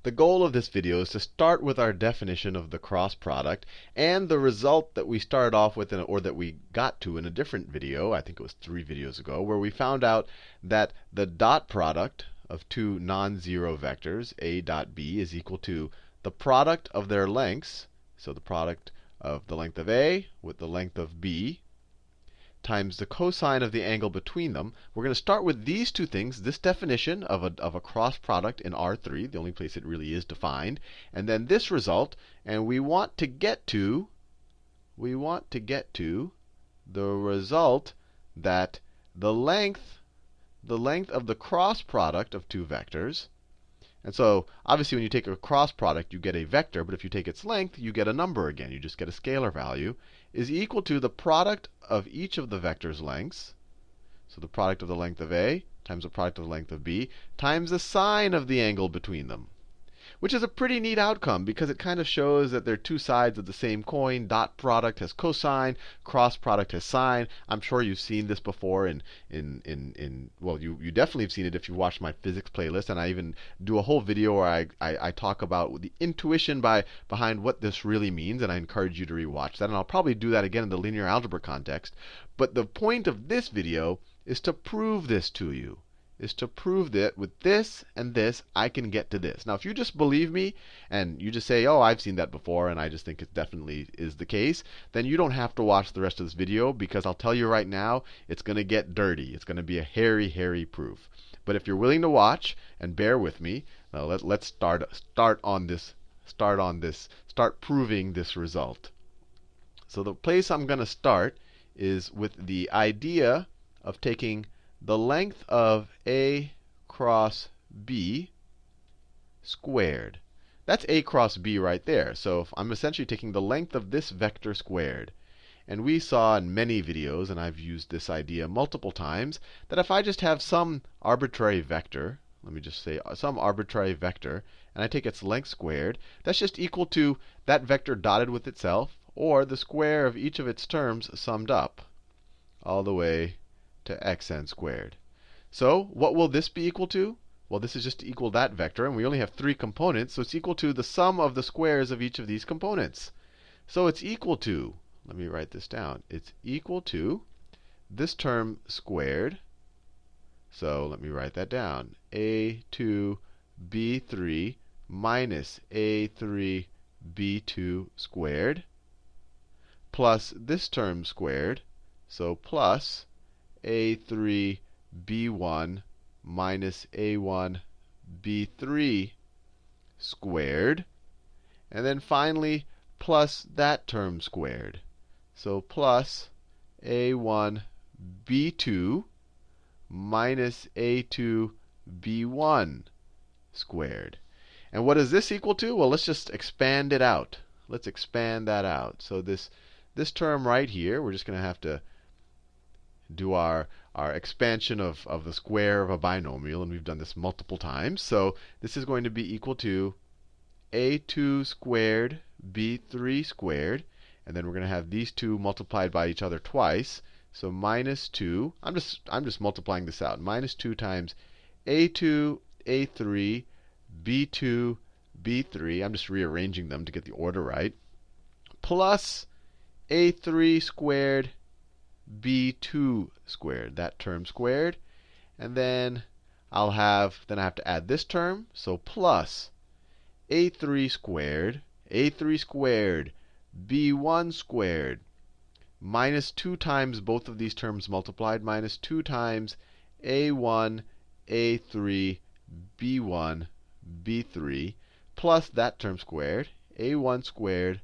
The goal of this video is to start with our definition of the cross product and the result that we started off with, or that we got to in a different video, I think it was 3 videos ago, where we found out that the dot product of two non-zero vectors, a dot b, is equal to the product of their lengths, so the product of the length of a with the length of b, times the cosine of the angle between them. We're going to start with these two things, this definition of a cross product in R3, the only place it really is defined, and then this result. And we want to get to the result that the length of the cross product of two vectors. And so obviously when you take a cross product, you get a vector, but if you take its length, you get a number again. You just get a scalar value, is equal to the product of each of the vector's lengths. So the product of the length of a times the product of the length of b times the sine of the angle between them. Which is a pretty neat outcome because it kind of shows that they're two sides of the same coin. Dot product has cosine, cross product has sine. I'm sure you've seen this before well, you definitely have seen it if you watched my physics playlist. And I even do a whole video where I talk about the intuition behind what this really means. And I encourage you to rewatch that. And I'll probably do that again in the linear algebra context. But the point of this video is to prove this to you. Is to prove that with this and this, I can get to this. Now, if you just believe me and you just say, oh, I've seen that before, and I just think it definitely is the case, then you don't have to watch the rest of this video, because I'll tell you right now, it's going to get dirty. It's going to be a hairy, hairy proof. But if you're willing to watch and bear with me, let's start proving this result. So the place I'm going to start is with the idea of taking the length of a cross b squared. That's a cross b right there. So if I'm essentially taking the length of this vector squared. And we saw in many videos, and I've used this idea multiple times, that if I just have some arbitrary vector, let me just say some arbitrary vector, and I take its length squared, that's just equal to that vector dotted with itself, or the square of each of its terms summed up, all the way to xn squared. So what will this be equal to? Well, this is just equal that vector, and we only have 3 components, so it's equal to the sum of the squares of each of these components. So it's equal to, let me write this down, it's equal to this term squared. So let me write that down. a2 b3 minus a3 b2 squared plus this term squared. So plus a3 b1 minus a1 b3 squared. And then finally, plus that term squared. So plus a1 b2 minus a2 b1 squared. And what is this equal to? Well, let's just expand it out. Let's expand that out. So this term right here, we're just going to have to do our expansion of the square of a binomial, and we've done this multiple times. So this is going to be equal to a2 squared b3 squared, and then we're going to have these two multiplied by each other twice. So minus 2, I'm just multiplying this out. Minus 2 times a2 a3 b2 b3. I'm just rearranging them to get the order right. Plus a3 squared b2 squared, that term squared. And then I have to add this term, so plus a3 squared b1 squared minus 2 times both of these terms multiplied, minus 2 times a1 a3 b1 b3 plus that term squared, a1 squared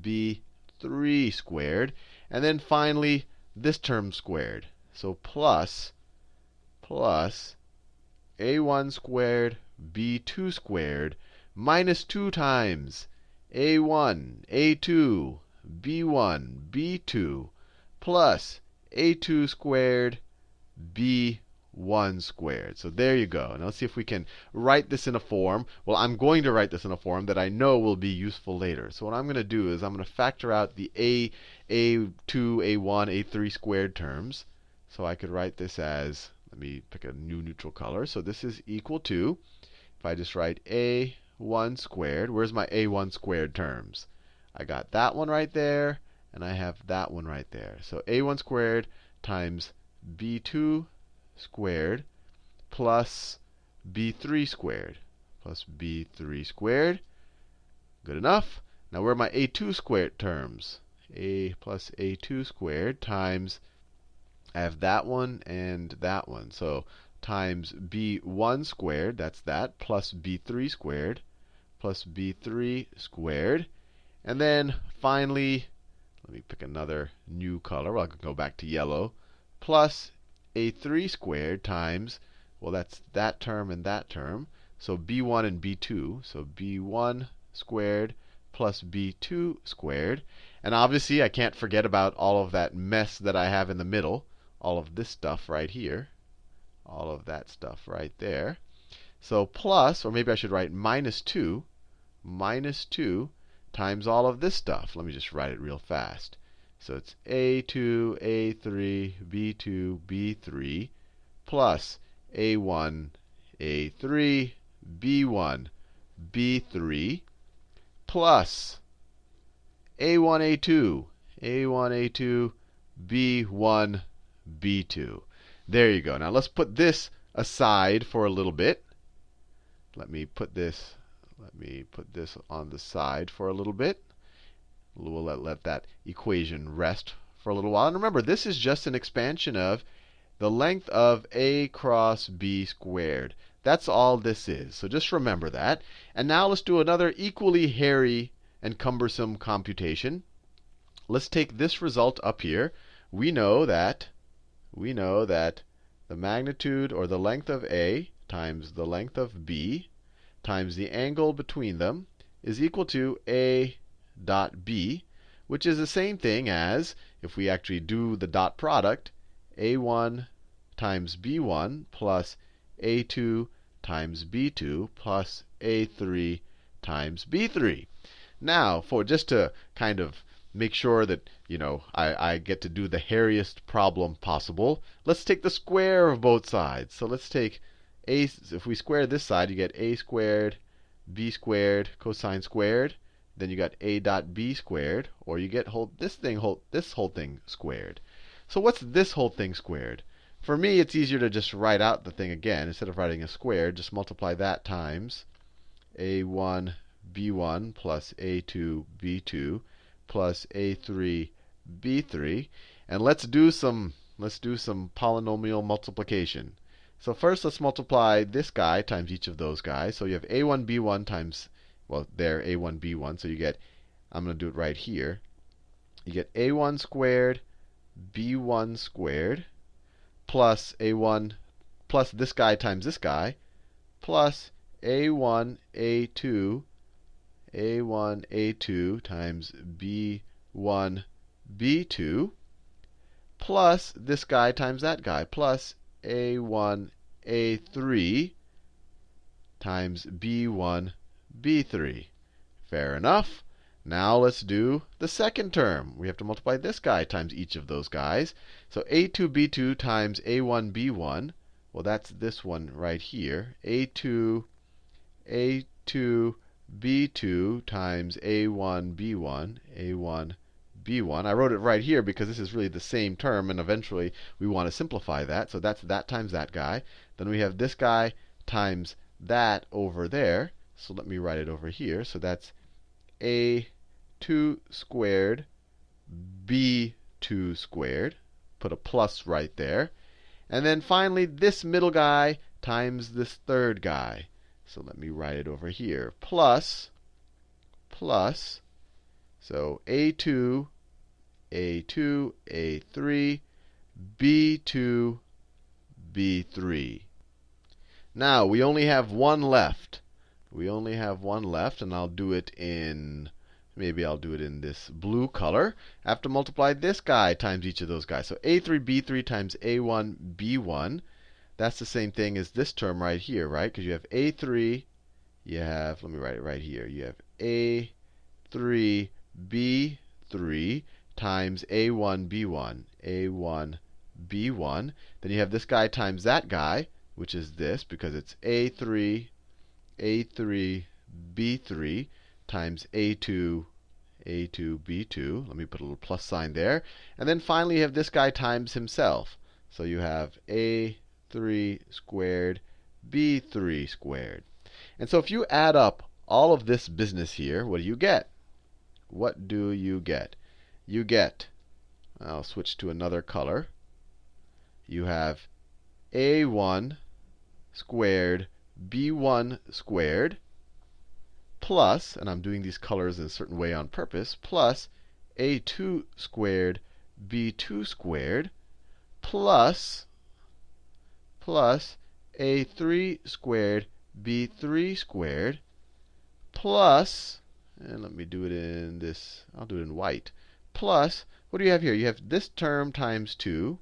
b3 squared. And then finally, this term squared. So plus a1 squared b2 squared minus 2 times a1 a2 b1 b2 plus a2 squared b1 squared. So there you go. Now let's see if we can write this in a form. Well, I'm going to write this in a form that I know will be useful later. So what I'm going to do is I'm going to factor out the a2, a1, a3 squared terms. So I could write this as, let me pick a new neutral color. So this is equal to, if I just write a1 b1 squared. Where's my a1 squared terms? I got that one right there, and I have that one right there. So a1 squared times b2 squared plus b3 squared plus b3 squared. Good enough. Now where are my a2 squared terms? A plus a2 squared times, I have that one and that one. So times b1 squared, that's that, plus b3 squared, plus b3 squared. And then finally, let me pick another new color. Well, I can go back to yellow. Plus a3 squared times, well, that's that term and that term. So b1 and b2. So b1 squared plus b2 squared. And obviously, I can't forget about all of that mess that I have in the middle. All of this stuff right here. All of that stuff right there. So plus, or maybe I should write minus 2 times all of this stuff. Let me just write it real fast. So it's a2, a3, b2, b3, plus a1, a3, b1, b3, plus a1, a2, a1, a2, b1, b2. There you go. Now let's put this aside for a little bit. Let me put this on the side for a little bit. We'll let that equation rest for a little while. And remember, this is just an expansion of the length of a cross b squared. That's all this is. So just remember that. And now let's do another equally hairy and cumbersome computation. Let's take this result up here. We know that the magnitude or the length of a times the length of b times the angle between them is equal to a dot b, which is the same thing as, if we actually do the dot product, a1 times b1 plus a2 times b2 plus a3 times b3. Now, for just to kind of make sure that I get to do the hairiest problem possible, let's take the square of both sides. So let's take a, if we square this side, you get a squared, b squared, cosine squared. Then you got a dot b squared, or you get this whole thing squared. So what's this whole thing squared? For me, it's easier to just write out the thing again. Instead of writing a square, just multiply that times a1 b1 plus a2 b2 plus a3 b3. And let's do some polynomial multiplication. So first, let's multiply this guy times each of those guys. So you have a1 b1 times, well, there, a1 b1. So you get, I'm going to do it right here. You get a1 squared b1 squared plus a1 plus this guy times this guy plus a1 a2 times b1 b2 plus this guy times that guy plus a1 a3 times b1 b3. Fair enough. Now let's do the second term. We have to multiply this guy times each of those guys. So a2 b2 times a1 b1. Well, that's this one right here. a2 b2 times a1 b1 I wrote it right here because this is really the same term, and eventually we want to simplify that. So that's that times that guy. Then we have this guy times that over there. So let me write it over here. So that's a2 squared b2 squared. Put a plus right there. And then finally, this middle guy times this third guy. So let me write it over here. Plus, so a2, a3, b2, b3. Now, we only have one left. And I'll do it in, maybe I'll do it in this blue color. I have to multiply this guy times each of those guys. So a3, b3 times a1, b1. That's the same thing as this term right here, right? Because you have a3, let me write it right here. You have a3, b3 times a1, b1, Then you have this guy times that guy, which is this, because it's a3, b3 times a2, b2. Let me put a little plus sign there. And then finally you have this guy times himself. So you have a3 squared, b3 squared. And so if you add up all of this business here, what do you get? What do you get? You get, I'll switch to another color. You have a1 squared, b1 squared, plus, and I'm doing these colors in a certain way on purpose, plus a2 squared, b2 squared, plus a3 squared, b3 squared, plus, and let me do it in this, I'll do it in white, plus, what do you have here? You have this term times 2.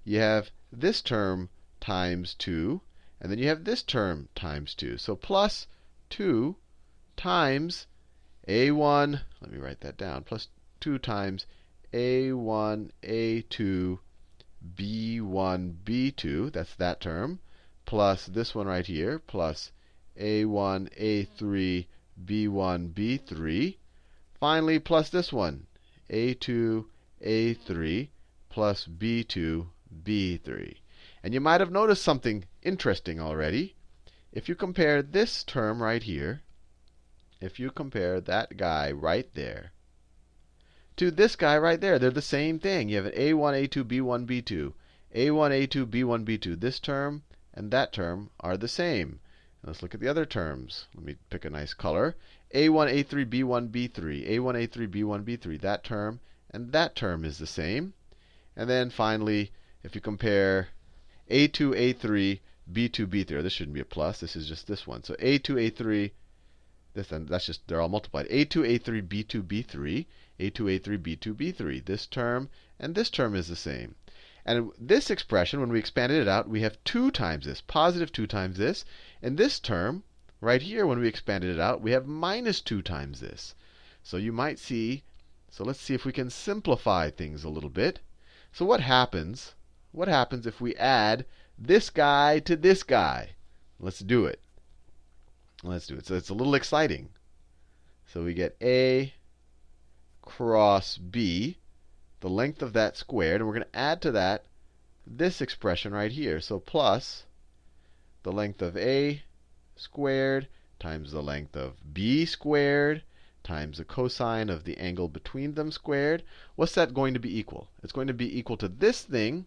You have this term times 2. And then you have this term times 2. So plus 2 times a1, let me write that down, plus 2 times a1, a2, b1, b2, that's that term, plus this one right here, plus a1, a3, b1, b3. Finally, plus this one, a2, a3, plus b2, b3. And you might have noticed something interesting already. If you compare this term right here, if you compare that guy right there to this guy right there, they're the same thing. You have an a1, a2, b1, b2. a1, a2, b1, b2. This term and that term are the same. Let's look at the other terms. Let me pick a nice color. a1, a3, b1, b3. a1, a3, b1, b3. That term and that term is the same. And then finally, if you compare a2, a3, b2, b3. This shouldn't be a plus. This is just this one. So a2, a3, that's just, they're all multiplied. a2, a3, b2, b3. a2, a3, b2, b3. This term and this term is the same. And this expression, when we expanded it out, we have 2 times this, positive 2 times this. And this term, right here, when we expanded it out, we have minus 2 times this. So you might see, so let's see if we can simplify things a little bit. So what happens? What happens if we add this guy to this guy? Let's do it. Let's do it. So it's a little exciting. So we get a cross b, the length of that squared, and we're going to add to that this expression right here. So plus the length of a squared times the length of b squared times the cosine of the angle between them squared. What's that going to be equal? It's going to be equal to this thing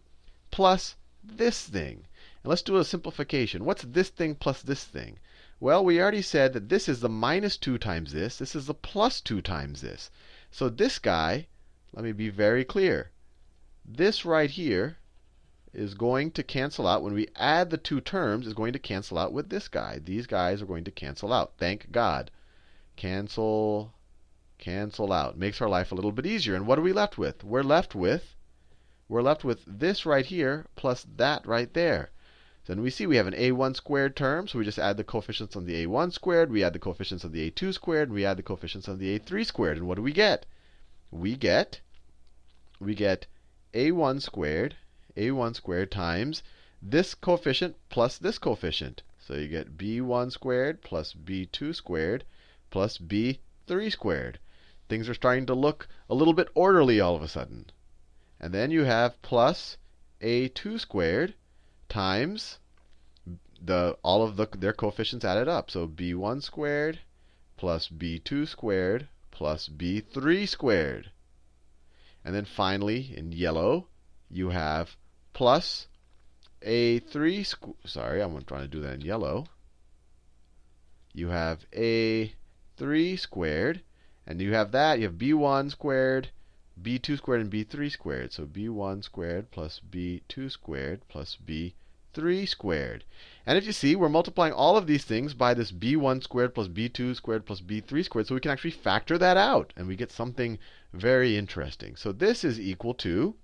plus this thing. And let's do a simplification. What's this thing plus this thing? Well, we already said that this is the minus 2 times this. This is the plus 2 times this. So this guy, let me be very clear. This right here is going to cancel out. When we add the two terms, is going to cancel out with this guy. These guys are going to cancel out. Thank God. Cancel, cancel out. Makes our life a little bit easier. And what are we left with? We're left with this right here plus that right there. So then we see we have an a1 squared term. So we just add the coefficients on the a1 squared. We add the coefficients on the a2 squared. And we add the coefficients on the a3 squared. And what do we get? We get a1 squared times this coefficient plus this coefficient. So you get b1 squared plus b2 squared plus b3 squared. Things are starting to look a little bit orderly all of a sudden. And then you have plus a2 squared times all of their coefficients added up. So b1 squared plus b2 squared plus b3 squared. And then finally, in yellow, you have plus a3 sorry, I'm trying to do that in yellow. You have a3 squared, and you have that. You have b1 squared, b2 squared, and b3 squared. So b1 squared plus b2 squared plus b3 squared. And if you see, we're multiplying all of these things by this b1 squared plus b2 squared plus b3 squared. So we can actually factor that out, and we get something very interesting. So this is equal to,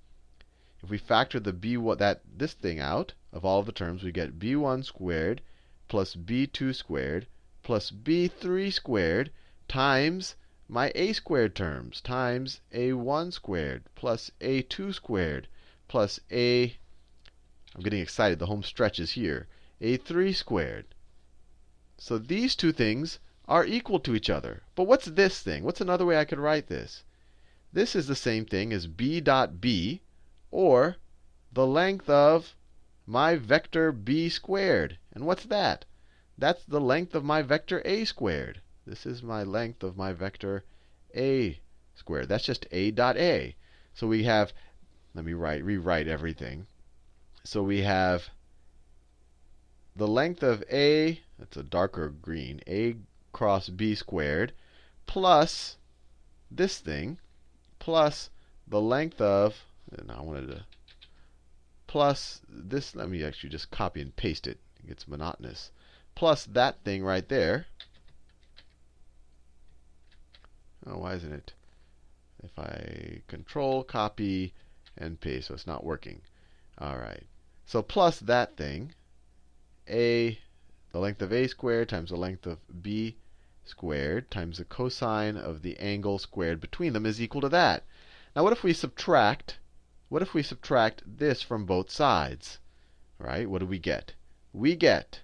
if we factor the this thing out of all of the terms, we get b1 squared plus b2 squared plus b3 squared times my a squared terms times a1 squared plus a2 squared plus I'm getting excited, the home stretch is here, a3 squared. So these two things are equal to each other. But what's this thing? What's another way I could write this? This is the same thing as b dot b, or the length of my vector b squared. And what's that? That's the length of my vector a squared. This is my length of my vector a squared. That's just a dot a. So we have, let me rewrite everything. So we have the length of a, that's a darker green, a cross b squared, plus this thing, plus the length of, and I wanted to, plus this, let me actually just copy and paste it. It gets monotonous. Plus that thing right there. Oh, why isn't it? If I control, copy, and paste, so it's not working. All right. So plus that thing, the length of a squared times the length of b squared times the cosine of the angle squared between them is equal to that. Now what if we subtract? What if we subtract this from both sides? Right? What do we get? We get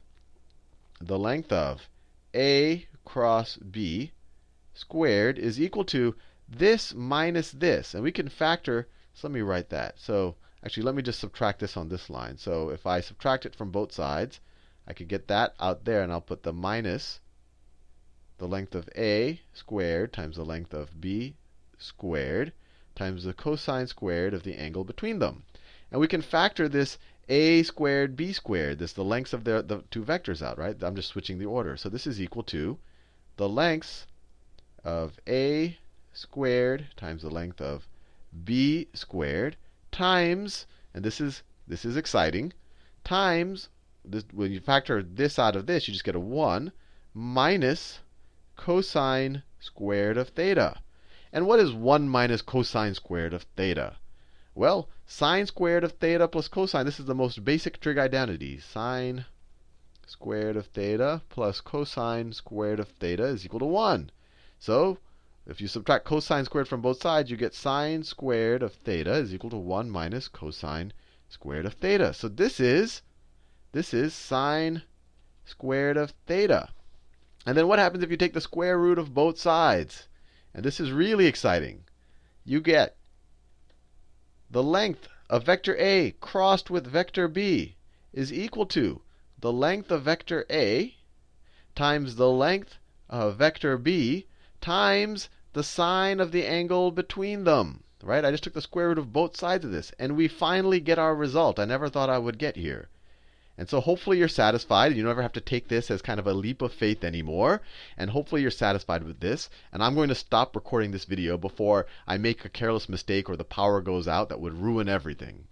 the length of a cross b squared is equal to this minus this. And we can factor, so let me write that. So actually, let me just subtract this on this line. So if I subtract it from both sides, I could get that out there, and I'll put the minus the length of a squared times the length of b squared times the cosine squared of the angle between them. And we can factor this a squared b squared, this the lengths of the two vectors out, right? I'm just switching the order. So this is equal to the lengths of a squared times the length of b squared times, and this is exciting, times, this, when you factor this out of this, you just get a 1 minus cosine squared of theta. And what is 1 minus cosine squared of theta? Well, sine squared of theta plus cosine, this is the most basic trig identity. Sine squared of theta plus cosine squared of theta is equal to 1. So if you subtract cosine squared from both sides, you get sine squared of theta is equal to 1 minus cosine squared of theta. So this is sine squared of theta. And then what happens if you take the square root of both sides? And this is really exciting. You get the length of vector a crossed with vector b is equal to the length of vector a times the length of vector b times the sine of the angle between them. Right? I just took the square root of both sides of this, and we finally get our result. I never thought I would get here. And so hopefully you're satisfied. You never have to take this as kind of a leap of faith anymore. And hopefully you're satisfied with this. And I'm going to stop recording this video before I make a careless mistake or the power goes out that would ruin everything.